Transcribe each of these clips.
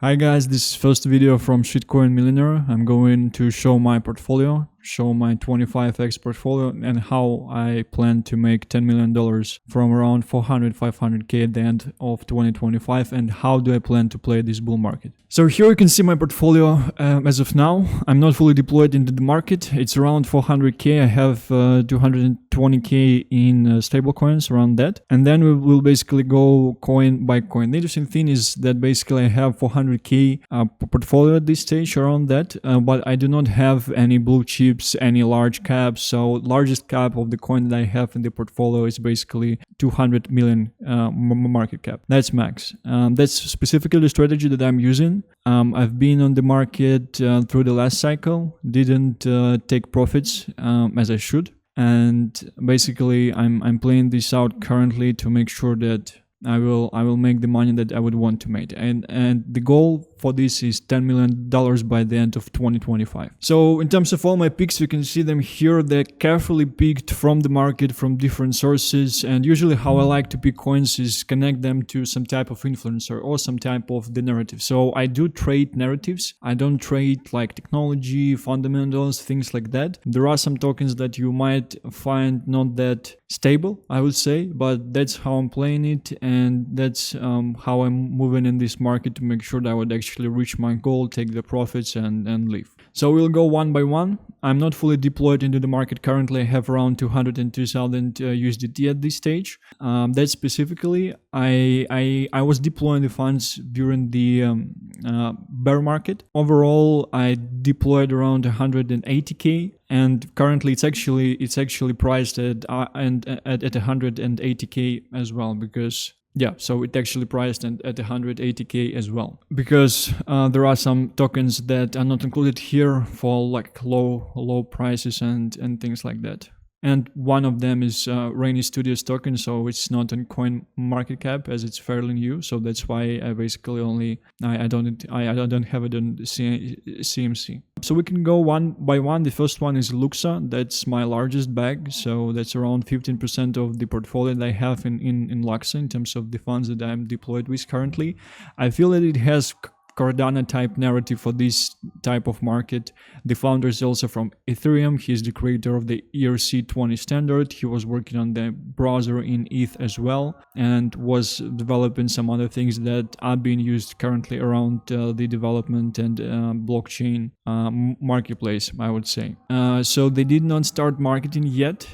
Hi guys, this is first video from Shitcoin Millionaire. I'm going to show my portfolio, show my 25x portfolio and how I plan to make $10 million from around 500k at the end of 2025 and how do I plan to play this bull market. So here you can see my portfolio as of now. I'm not fully deployed into the market. It's around 400k. I have 220k in stablecoins, around that. And then we will basically go coin by coin. The interesting thing is that basically I have 400k portfolio at this stage, around that, but I do not have any blue chips, any large caps. So largest cap of the coin that I have in the portfolio is basically 200 million market cap. That's max. That's specifically the strategy that I'm using. I've been on the market through the last cycle, didn't take profits as I should, and basically I'm playing this out currently to make sure that I will make the money that I would want to make, and the goal for this is $10 million by the end of 2025. So in terms of all my picks, you can see them here. They're carefully picked from the market, from different sources, and usually how I like to pick coins is connect them to some type of influencer or some type of the narrative. So I do trade narratives. I don't trade like technology, fundamentals, things like that. There are some tokens that you might find not that stable, I would say, but that's how I'm playing it, and that's how I'm moving in this market to make sure that I would actually reach my goal, take the profits and leave. So we'll go one by one. I'm not fully deployed into the market currently. I have around 202,000 USDT at this stage. That specifically, I was deploying the funds during the bear market. Overall, I deployed around 180k, and currently it's actually priced at 180k as well, because yeah, so it actually priced at 180k as well, because there are some tokens that are not included here for like low prices and things like that. And one of them is Raini Studios token, so it's not on coin market cap as it's fairly new. So that's why I basically I don't have it on CMC. So we can go one by one. The first one is LUKSO. That's my largest bag. So that's around 15% of the portfolio that I have in LUKSO in terms of the funds that I'm deployed with currently. I feel that it has Cardano type narrative for this type of market. The founder is also from Ethereum. He's the creator of the ERC20 standard. He was working on the browser in ETH as well, and was developing some other things that are being used currently around the development and blockchain marketplace, I would say. So they did not start marketing yet.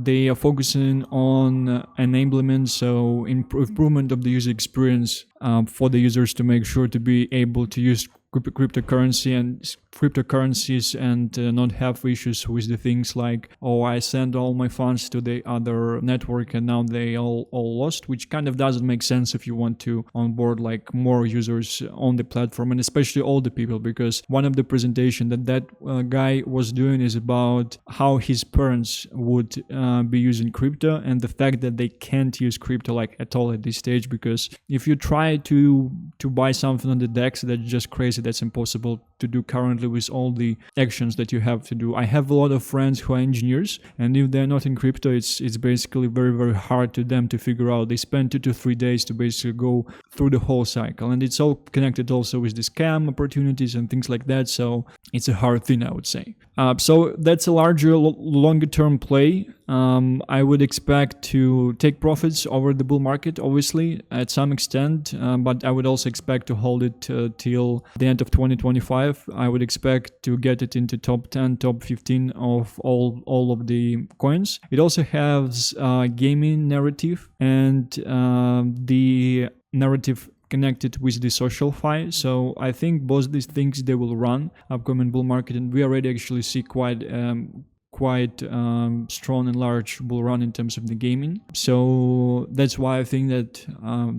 They are focusing on enablement, so improvement of the user experience for the users to make sure to be able to use cryptocurrencies and not have issues with the things like, oh, I send all my funds to the other network and now they all lost, which kind of doesn't make sense if you want to onboard like more users on the platform, and especially older people, because one of the presentation that guy was doing is about how his parents would be using crypto, and the fact that they can't use crypto like at all at this stage, because if you try to buy something on the DEX, that's just crazy. That's impossible to do currently with all the actions that you have to do. I have a lot of friends who are engineers, and if they're not in crypto, it's basically very, very hard to them to figure out. They spend 2 to 3 days to basically go through the whole cycle, and it's all connected also with the scam opportunities and things like that. So it's a hard thing, I would say. So that's a larger, longer term play. I would expect to take profits over the bull market, obviously, at some extent, but I would also expect to hold it till the end of 2025. I would expect to get it into top 10, top 15 of all of the coins. It also has gaming narrative and the narrative connected with the social fi. So I think both these things, they will run upcoming bull market, and we already actually see quite strong and large bull run in terms of the gaming. So that's why I think that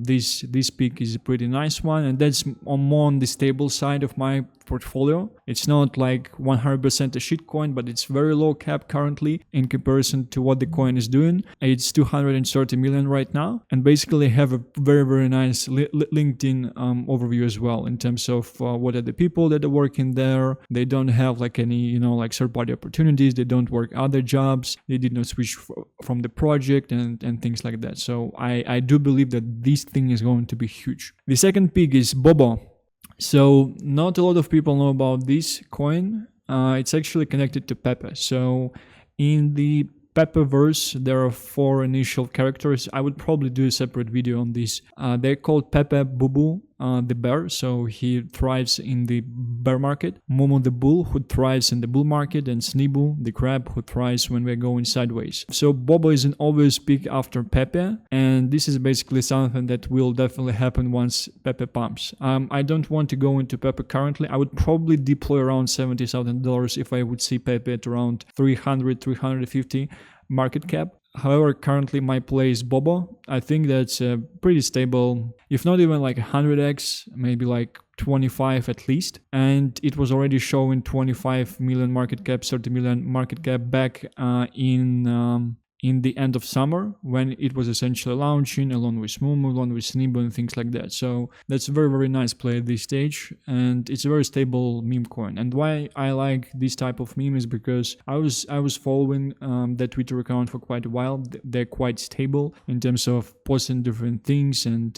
this pick is a pretty nice one, and that's more on the stable side of my portfolio. It's not like 100% a shit coin, but it's very low cap currently in comparison to what the coin is doing. It's 230 million right now, and basically have a very, very nice LinkedIn overview as well in terms of what are the people that are working there. They don't have like any like third-party opportunities. They don't work other jobs. They did not switch from the project and things like that. So I do believe that this thing is going to be huge. The second pick is BOBO. So not a lot of people know about this coin. It's actually connected to PEPE. So in the PEPE verse, there are 4 initial characters. I would probably do a separate video on this. They're called PEPE, BOBO, the bear, so he thrives in the bear market. Momo the bull, who thrives in the bull market, and Sneebu the crab, who thrives when we're going sideways. So Bobo is an obvious pick after Pepe, and this is basically something that will definitely happen once Pepe pumps. I don't want to go into Pepe currently. I would probably deploy around $70,000 if I would see Pepe at around 300-350 market cap. However, currently my play is Bobo. I think that's pretty stable, if not even like 100x, maybe like 25 at least. And it was already showing 25 million market cap, 30 million market cap back in the end of summer, when it was essentially launching along with Momo, along with Sneebo and things like that. So that's a very, very nice play at this stage, and it's a very stable meme coin. And why I like this type of meme is because I was following that Twitter account for quite a while. They're quite stable in terms of posting different things and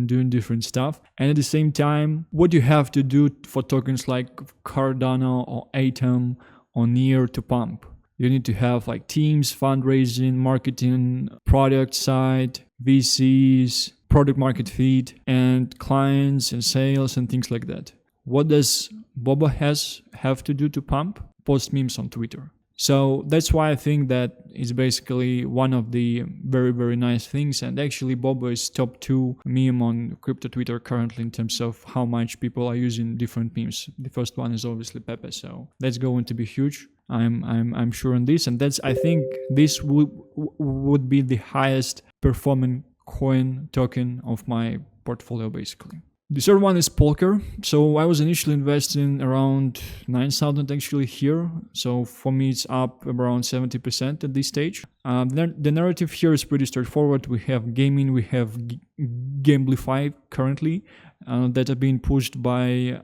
doing different stuff. And at the same time, what you have to do for tokens like Cardano or Atom or Near to pump. You need to have like teams, fundraising, marketing, product side, VCs, product market fit, and clients and sales and things like that. What does Bobo have to do to pump? Post memes on Twitter. So that's why I think that is basically one of the very, very nice things. And actually Bobo is top 2 meme on crypto Twitter currently in terms of how much people are using different memes. The first one is obviously Pepe, so that's going to be huge. I'm sure on this, and that's, I think this would be the highest performing coin token of my portfolio basically. The third one is POLKER. So I was initially investing around 9,000 actually here. So for me, it's up around 70% at this stage. The narrative here is pretty straightforward. We have gaming, we have Gamblify currently that are being pushed by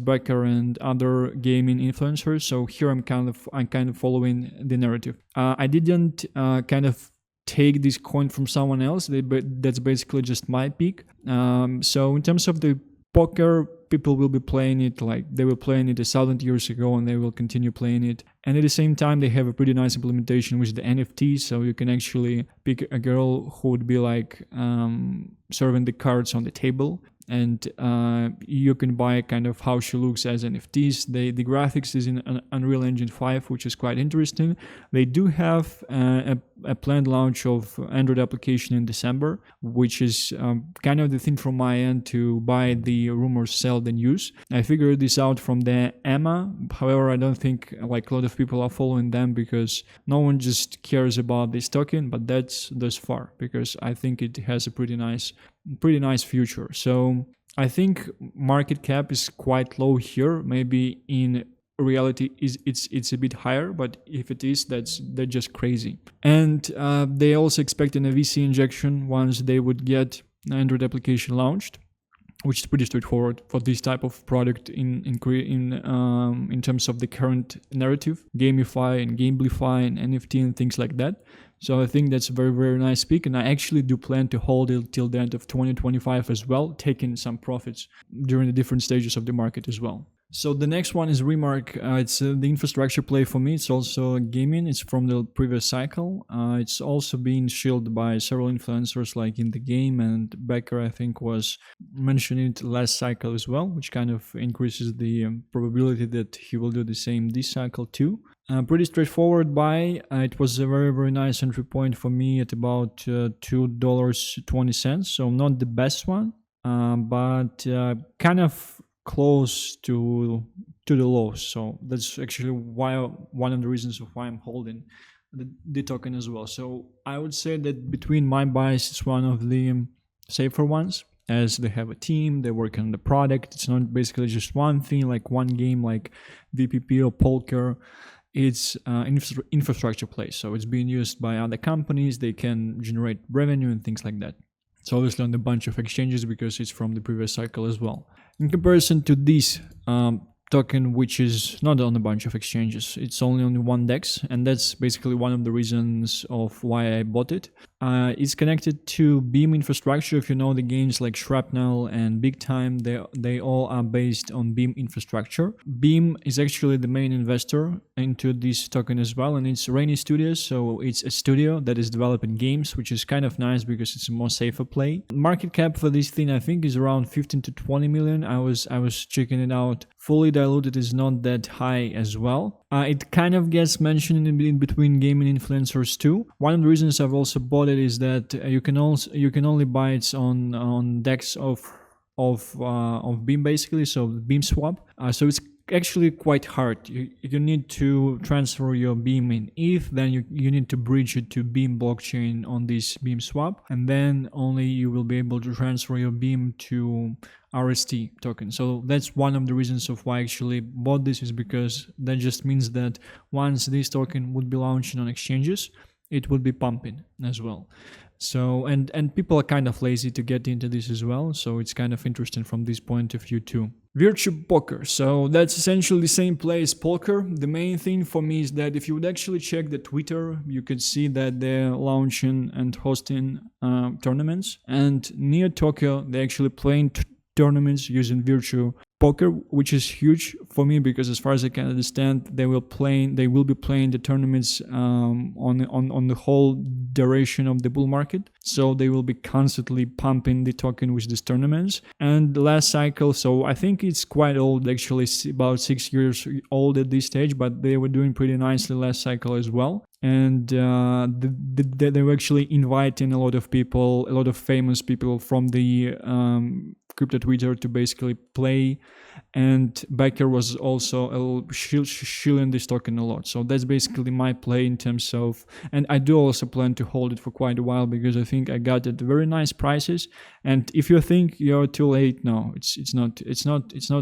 Becker and other gaming influencers. So here I'm kind of following the narrative. I didn't kind of take this coin from someone else. That's basically just my pick. So in terms of the POLKER, people will be playing it like they were playing it 1,000 years ago, and they will continue playing it. And at the same time, they have a pretty nice implementation with the NFT, so you can actually pick a girl who would be like serving the cards on the table, and you can buy kind of how she looks as NFTs. The graphics is in Unreal Engine 5, which is quite interesting. They do have a planned launch of Android application in December, which is kind of the thing from my end to buy the rumors, sell, then use. I figured this out from the Emma. However, I don't think like a lot of people are following them because no one just cares about this token, but that's thus far because I think it has a pretty nice future. So I think market cap is quite low here. Maybe in reality it's a bit higher, but if it is, they're just crazy. And they also expecting a VC injection once they would get an Android application launched, which is pretty straightforward for this type of product in terms of the current narrative, gamify and gamblify and NFT and things like that. So I think that's a very, very nice pick, and I actually do plan to hold it till the end of 2025 as well, taking some profits during the different stages of the market as well. So the next one is Remark. It's the infrastructure play for me. It's also gaming. It's from the previous cycle. It's also being shielded by several influencers like in the game, and Becker I think was mentioning it last cycle as well, which kind of increases the probability that he will do the same this cycle too. Pretty straightforward buy. It was a very, very nice entry point for me at about $2.20. So not the best one, but kind of close to the lows. So that's actually one of the reasons of why I'm holding the token as well. So I would say that between my buys, it's one of the safer ones, as they have a team, they work on the product. It's not basically just one thing, like one game like VPP or POLKER. It's infrastructure play, so it's being used by other companies. They can generate revenue and things like that. It's obviously on a bunch of exchanges because it's from the previous cycle as well. In comparison to this token which is not on a bunch of exchanges. It's only on one DEX, and that's basically one of the reasons of why I bought it. It's connected to Beam infrastructure. If you know the games like Shrapnel and Big Time, they all are based on Beam infrastructure. Beam is actually the main investor into this token as well, and it's Raini Studios, so it's a studio that is developing games, which is kind of nice because it's a more safer play. Market cap for this thing I think is around 15 to 20 million. I was checking it out. Fully diluted is not that high as well. It kind of gets mentioned in between gaming influencers too. One of the reasons I've also bought it is that you can only buy it on DEX of Beam basically, so Beam swap. So it's actually quite hard. You need to transfer your Beam in ETH, then you need to bridge it to Beam blockchain on this Beam swap, and then only you will be able to transfer your Beam to RST token. So that's one of the reasons of why I actually bought this, is because that just means that once this token would be launching on exchanges, it would be pumping as well. So and people are kind of lazy to get into this as well, so it's kind of interesting from this point of view too. Virtue Poker, so that's essentially the same play as POLKER. The main thing for me is that if you would actually check the Twitter, you could see that they're launching and hosting tournaments, and near Tokyo they're actually playing tournaments using Virtue Poker, which is huge for me because as far as I can understand, they will be playing the tournaments on the whole duration of the bull market. So they will be constantly pumping the token with these tournaments. And the last cycle, so I think it's quite old, actually about 6 years old at this stage, but they were doing pretty nicely last cycle as well. And they were actually inviting a lot of people, a lot of famous people from the crypto Twitter to basically play, and Becker was also shilling this token a lot. So that's basically my play in terms of, and I do also plan to hold it for quite a while because I think I got it at very nice prices. And if you think you're too late, no, it's not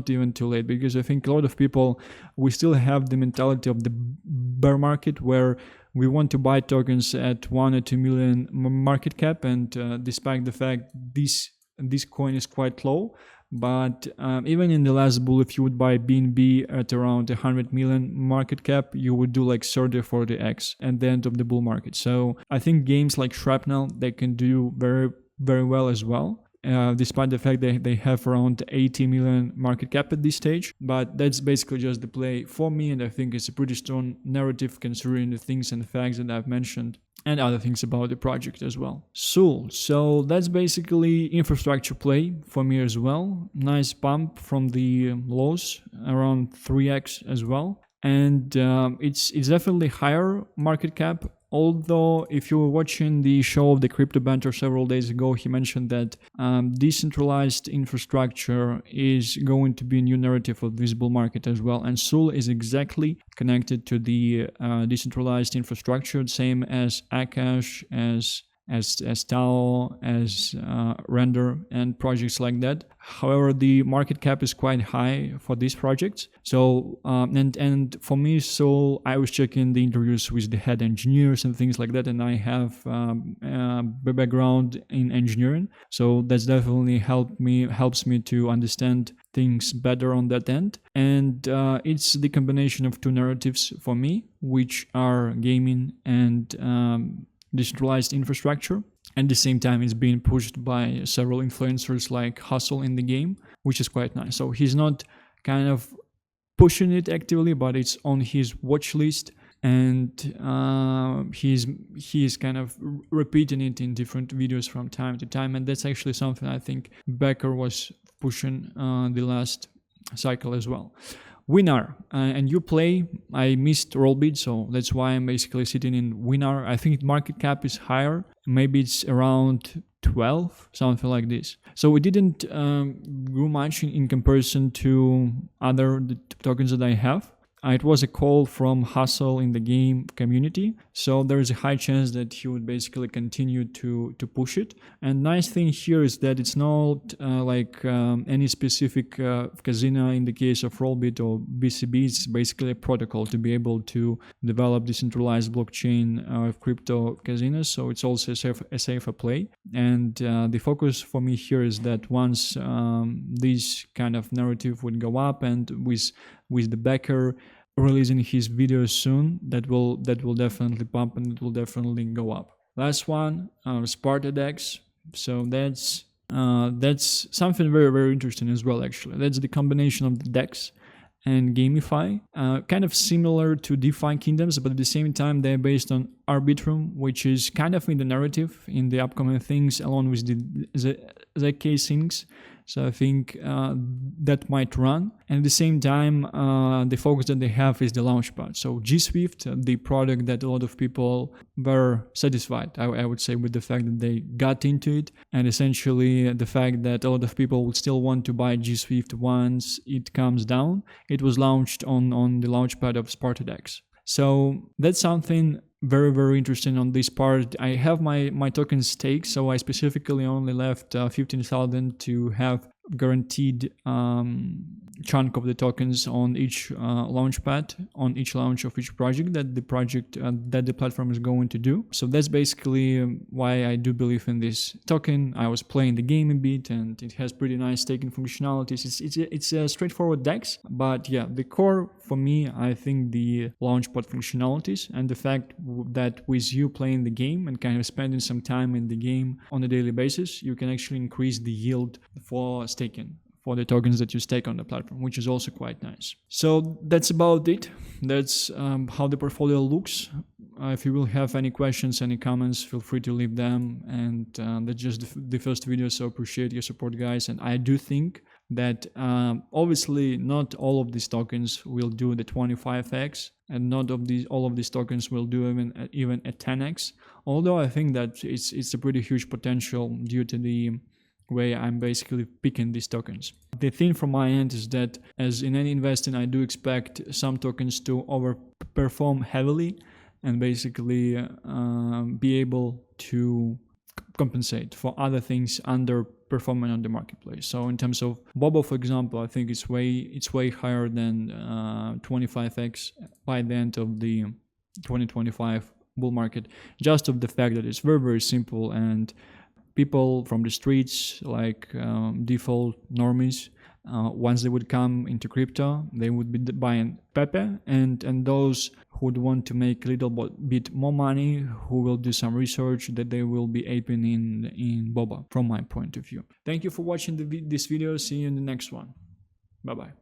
even too late, because I think a lot of people, we still have the mentality of the bear market where we want to buy tokens at 1 or 2 million market cap, and despite the fact this coin is quite low, but even in the last bull, if you would buy BNB at around 100 million market cap, you would do like 30 or 40x at the end of the bull market. So I think games like Shrapnel, they can do very, very well as well. Despite the fact that they have around 80 million market cap at this stage. But that's basically just the play for me, and I think it's a pretty strong narrative considering the things and the facts that I've mentioned and other things about the project as well. So that's basically infrastructure play for me as well. Nice pump from the lows, around 3x as well. And it's definitely higher market cap. Although if you were watching the show of the Crypto Banter several days ago, he mentioned that decentralized infrastructure is going to be a new narrative of this bull market as well. And SOL is exactly connected to the decentralized infrastructure, same as Akash, as Tao, as Render, and projects like that. However, the market cap is quite high for these projects. So and for me, so I was checking the interviews with the head engineers and things like that, and I have a background in engineering, so that's definitely helps me to understand things better on that end. And it's the combination of two narratives for me, which are gaming and decentralized infrastructure. At the same time, it's being pushed by several influencers like Hustle in the game, which is quite nice. So he's not kind of pushing it actively, but it's on his watch list, and he's kind of repeating it in different videos from time to time. And that's actually something I think Becker was pushing the last cycle as well. Winr, and you play, I missed Rollbit, so that's why I'm basically sitting in Winr. I think market cap is higher, maybe it's around 12, something like this. So it didn't grow much in comparison to other tokens that I have. It was a call from Hustle in the game community, so there is a high chance that he would basically continue to push it. And nice thing here is that it's not any specific casino in the case of Rollbit or BCB. It's basically a protocol to be able to develop decentralized blockchain of crypto casinos, so it's also a safer play. And the focus for me here is that once this kind of narrative would go up, and with the Becker releasing his videos soon, that will definitely pump and it will definitely go up. Last one, SpartaDex. So that's something very, very interesting as well. Actually, that's the combination of the DEX and GameFi, kind of similar to DeFi Kingdoms, but at the same time they're based on Arbitrum, which is kind of in the narrative in the upcoming things, along with the ZK things. So I think that might run. And at the same time, the focus that they have is the launchpad. So G Swift, the product that a lot of people were satisfied, I would say, with the fact that they got into it. And essentially the fact that a lot of people would still want to buy G Swift once it comes down. It was launched on the launchpad of SpartaDex. So that's something very, very interesting on this part. I have my token stake, so I specifically only left 15,000 to have guaranteed chunk of the tokens on each launchpad, on each launch of each project that the platform is going to do. So that's basically why I do believe in this token. I was playing the game a bit, and it has pretty nice staking functionalities. It's a straightforward DEX, but yeah, the core for me, I think the launchpad functionalities and the fact that with you playing the game and kind of spending some time in the game on a daily basis, you can actually increase the yield for staking, for the tokens that you stake on the platform, which is also quite nice. So that's about it. That's how the portfolio looks. If you will have any questions, any comments, feel free to leave them. And that's just the first video, so appreciate your support, guys. And I do think that obviously not all of these tokens will do the 25x, and not all of these tokens will do even a 10x. Although I think that it's a pretty huge potential due to the way I'm basically picking these tokens. The thing from my end is that, as in any investing, I do expect some tokens to overperform heavily and basically be able to compensate for other things underperforming on the marketplace. So in terms of BOBO, for example, I think it's way higher than 25x by the end of the 2025 bull market, just of the fact that it's very, very simple, and people from the streets, like default normies, once they would come into crypto, they would be buying PEPE, and those who would want to make a little bit more money, who will do some research, that they will be aping in BOBO, from my point of view. Thank you for watching this video. See you in the next one. Bye bye.